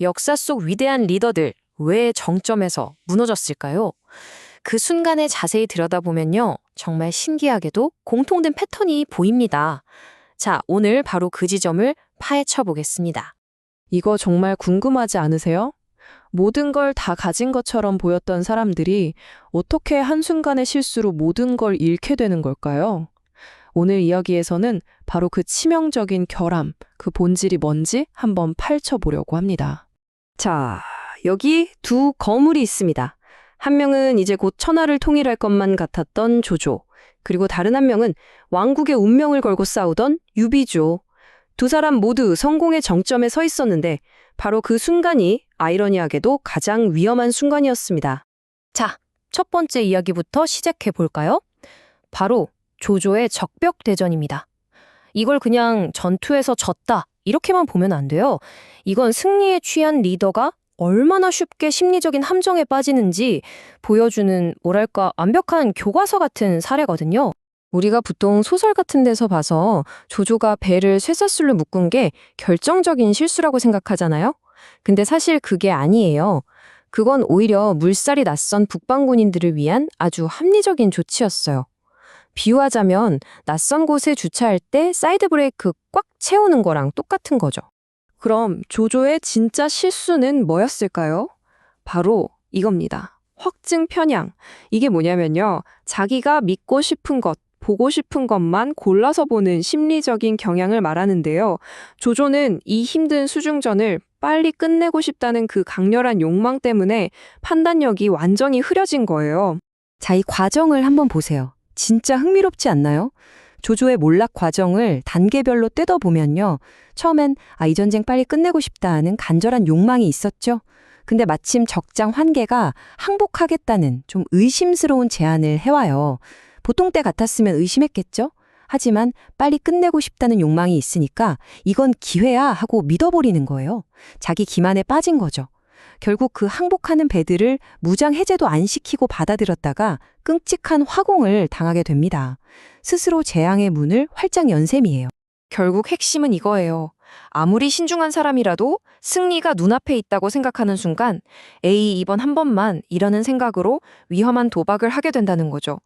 역사 속 위대한 리더들, 왜 정점에서 무너졌을까요? 그 순간에 자세히 들여다보면요. 정말 신기하게도 공통된 패턴이 보입니다. 자, 오늘 바로 그 지점을 파헤쳐 보겠습니다. 이거 정말 궁금하지 않으세요? 모든 걸 다 가진 것처럼 보였던 사람들이 어떻게 한순간의 실수로 모든 걸 잃게 되는 걸까요? 오늘 이야기에서는 바로 그 치명적인 결함, 그 본질이 뭔지 한번 파헤쳐보려고 합니다. 자, 여기 두 거물이 있습니다. 한 명은 이제 곧 천하를 통일할 것만 같았던 조조, 그리고 다른 한 명은 왕국의 운명을 걸고 싸우던 유비죠. 두 사람 모두 성공의 정점에 서 있었는데 바로 그 순간이 아이러니하게도 가장 위험한 순간이었습니다. 자, 첫 번째 이야기부터 시작해 볼까요? 바로 조조의 적벽 대전입니다. 이걸 그냥 전투에서 졌다 이렇게만 보면 안 돼요. 이건 승리에 취한 리더가 얼마나 쉽게 심리적인 함정에 빠지는지 보여주는 뭐랄까 완벽한 교과서 같은 사례거든요. 우리가 보통 소설 같은 데서 봐서 조조가 배를 쇠사슬로 묶은 게 결정적인 실수라고 생각하잖아요. 근데 사실 그게 아니에요. 그건 오히려 물살이 낯선 북방군인들을 위한 아주 합리적인 조치였어요. 비유하자면 낯선 곳에 주차할 때 사이드 브레이크 꽉 채우는 거랑 똑같은 거죠. 그럼 조조의 진짜 실수는 뭐였을까요? 바로 이겁니다. 확증 편향. 이게 뭐냐면요. 자기가 믿고 싶은 것, 보고 싶은 것만 골라서 보는 심리적인 경향을 말하는데요. 조조는 이 힘든 수중전을 빨리 끝내고 싶다는 그 강렬한 욕망 때문에 판단력이 완전히 흐려진 거예요. 자, 이 과정을 한번 보세요. 진짜 흥미롭지 않나요? 조조의 몰락 과정을 단계별로 뜯어보면요. 처음엔 이 전쟁 빨리 끝내고 싶다는 간절한 욕망이 있었죠. 근데 마침 적장 환계가 항복하겠다는 좀 의심스러운 제안을 해와요. 보통 때 같았으면 의심했겠죠? 하지만 빨리 끝내고 싶다는 욕망이 있으니까 이건 기회야 하고 믿어버리는 거예요. 자기 기만에 빠진 거죠. 결국 그 항복하는 배들을 무장 해제도 안 시키고 받아들였다가 끔찍한 화공을 당하게 됩니다. 스스로 재앙의 문을 활짝 연 셈이에요. 결국 핵심은 이거예요. 아무리 신중한 사람이라도 승리가 눈앞에 있다고 생각하는 순간 에이, 이번 한 번만 이라는 생각으로 위험한 도박을 하게 된다는 거죠.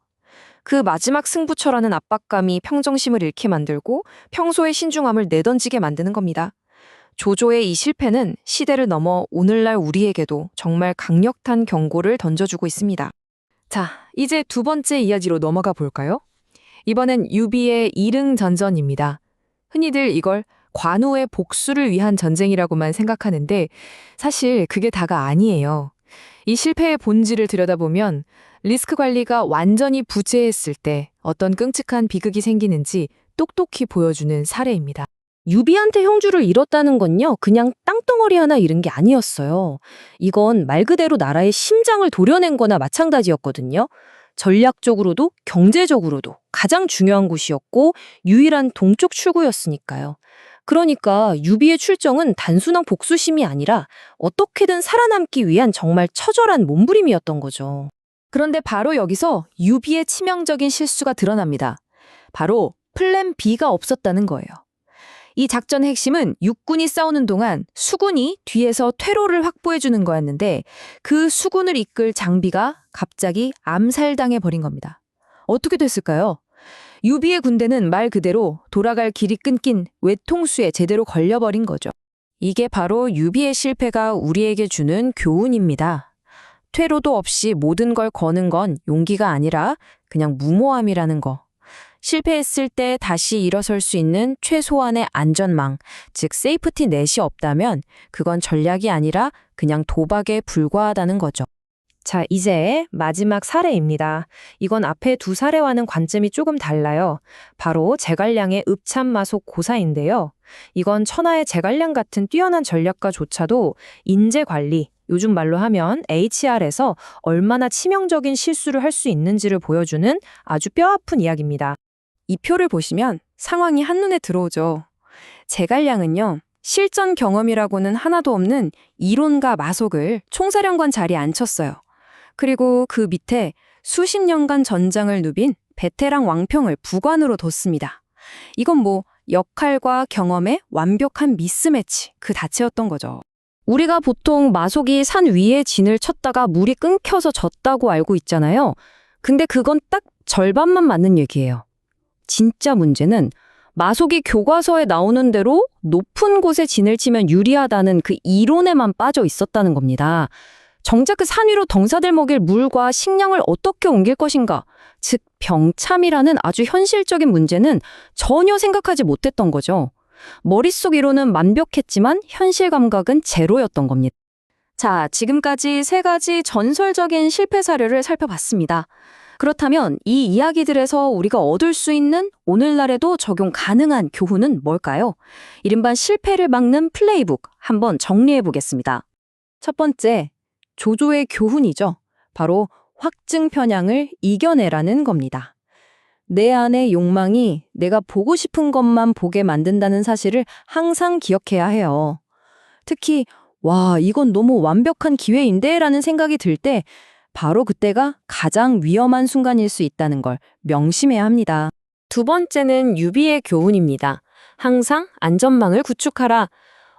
그 마지막 승부처라는 압박감이 평정심을 잃게 만들고 평소의 신중함을 내던지게 만드는 겁니다. 조조의 이 실패는 시대를 넘어 오늘날 우리에게도 정말 강력한 경고를 던져주고 있습니다. 자, 이제 두 번째 이야기로 넘어가 볼까요? 이번엔 유비의 이릉전전입니다. 흔히들 이걸 관우의 복수를 위한 전쟁이라고만 생각하는데 사실 그게 다가 아니에요. 이 실패의 본질을 들여다보면 리스크 관리가 완전히 부재했을 때 어떤 끔찍한 비극이 생기는지 똑똑히 보여주는 사례입니다. 유비한테 형주를 잃었다는 건요, 그냥 땅덩어리 하나 잃은 게 아니었어요. 이건 말 그대로 나라의 심장을 도려낸 거나 마찬가지였거든요. 전략적으로도 경제적으로도 가장 중요한 곳이었고 유일한 동쪽 출구였으니까요. 그러니까 유비의 출정은 단순한 복수심이 아니라 어떻게든 살아남기 위한 정말 처절한 몸부림이었던 거죠. 그런데 바로 여기서 유비의 치명적인 실수가 드러납니다. 바로 플랜 B가 없었다는 거예요. 이 작전의 핵심은 육군이 싸우는 동안 수군이 뒤에서 퇴로를 확보해주는 거였는데 그 수군을 이끌 장비가 갑자기 암살당해 버린 겁니다. 어떻게 됐을까요? 유비의 군대는 말 그대로 돌아갈 길이 끊긴 외통수에 제대로 걸려버린 거죠. 이게 바로 유비의 실패가 우리에게 주는 교훈입니다. 퇴로도 없이 모든 걸 거는 건 용기가 아니라 그냥 무모함이라는 거. 실패했을 때 다시 일어설 수 있는 최소한의 안전망, 즉 세이프티 넷이 없다면 그건 전략이 아니라 그냥 도박에 불과하다는 거죠. 자, 이제 마지막 사례입니다. 이건 앞에 두 사례와는 관점이 조금 달라요. 바로 제갈량의 읍참마속 고사인데요. 이건 천하의 제갈량 같은 뛰어난 전략가조차도 인재 관리, 요즘 말로 하면 HR에서 얼마나 치명적인 실수를 할 수 있는지를 보여주는 아주 뼈아픈 이야기입니다. 이 표를 보시면 상황이 한눈에 들어오죠. 제갈량은요, 실전 경험이라고는 하나도 없는 이론가 마속을 총사령관 자리에 앉혔어요. 그리고 그 밑에 수십 년간 전장을 누빈 베테랑 왕평을 부관으로 뒀습니다. 이건 역할과 경험의 완벽한 미스매치 그 자체였던 거죠. 우리가 보통 마속이 산 위에 진을 쳤다가 물이 끊겨서 졌다고 알고 있잖아요. 근데 그건 딱 절반만 맞는 얘기예요. 진짜 문제는 마속이 교과서에 나오는 대로 높은 곳에 진을 치면 유리하다는 그 이론에만 빠져 있었다는 겁니다. 정작 그 산 위로 덩사들 먹일 물과 식량을 어떻게 옮길 것인가, 즉 병참이라는 아주 현실적인 문제는 전혀 생각하지 못했던 거죠. 머릿속 이론은 완벽했지만 현실 감각은 제로였던 겁니다. 자, 지금까지 3가지 전설적인 실패 사례를 살펴봤습니다. 그렇다면 이 이야기들에서 우리가 얻을 수 있는 오늘날에도 적용 가능한 교훈은 뭘까요? 이른바 실패를 막는 플레이북 한번 정리해 보겠습니다. 첫 번째, 조조의 교훈이죠. 바로 확증 편향을 이겨내라는 겁니다. 내 안의 욕망이 내가 보고 싶은 것만 보게 만든다는 사실을 항상 기억해야 해요. 특히 와, 이건 너무 완벽한 기회인데? 라는 생각이 들 때 바로 그때가 가장 위험한 순간일 수 있다는 걸 명심해야 합니다. 두 번째는 유비의 교훈입니다. 항상 안전망을 구축하라.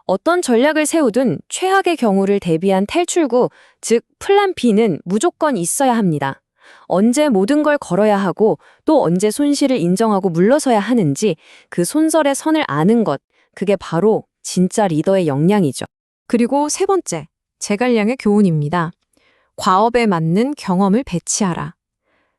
어떤 전략을 세우든 최악의 경우를 대비한 탈출구, 즉 플랜 B는 무조건 있어야 합니다. 언제 모든 걸 걸어야 하고 또 언제 손실을 인정하고 물러서야 하는지 그 손절의 선을 아는 것, 그게 바로 진짜 리더의 역량이죠. 그리고 세 번째, 제갈량의 교훈입니다. 과업에 맞는 경험을 배치하라.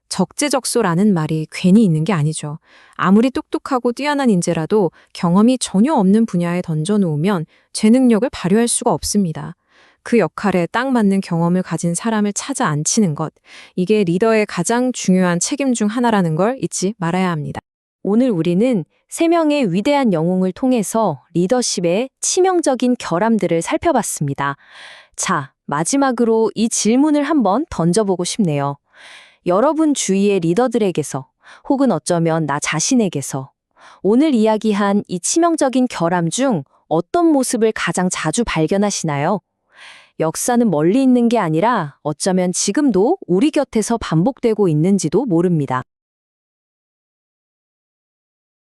적재적소라는 말이 괜히 있는 게 아니죠. 아무리 똑똑하고 뛰어난 인재라도 경험이 전혀 없는 분야에 던져놓으면 제 능력을 발휘할 수가 없습니다. 그 역할에 딱 맞는 경험을 가진 사람을 찾아 앉히는 것, 이게 리더의 가장 중요한 책임 중 하나라는 걸 잊지 말아야 합니다. 오늘 우리는 3명의 위대한 영웅을 통해서 리더십의 치명적인 결함들을 살펴봤습니다. 자, 마지막으로 이 질문을 한번 던져보고 싶네요. 여러분 주위의 리더들에게서 혹은 어쩌면 나 자신에게서 오늘 이야기한 이 치명적인 결함 중 어떤 모습을 가장 자주 발견하시나요? 역사는 멀리 있는 게 아니라 어쩌면 지금도 우리 곁에서 반복되고 있는지도 모릅니다.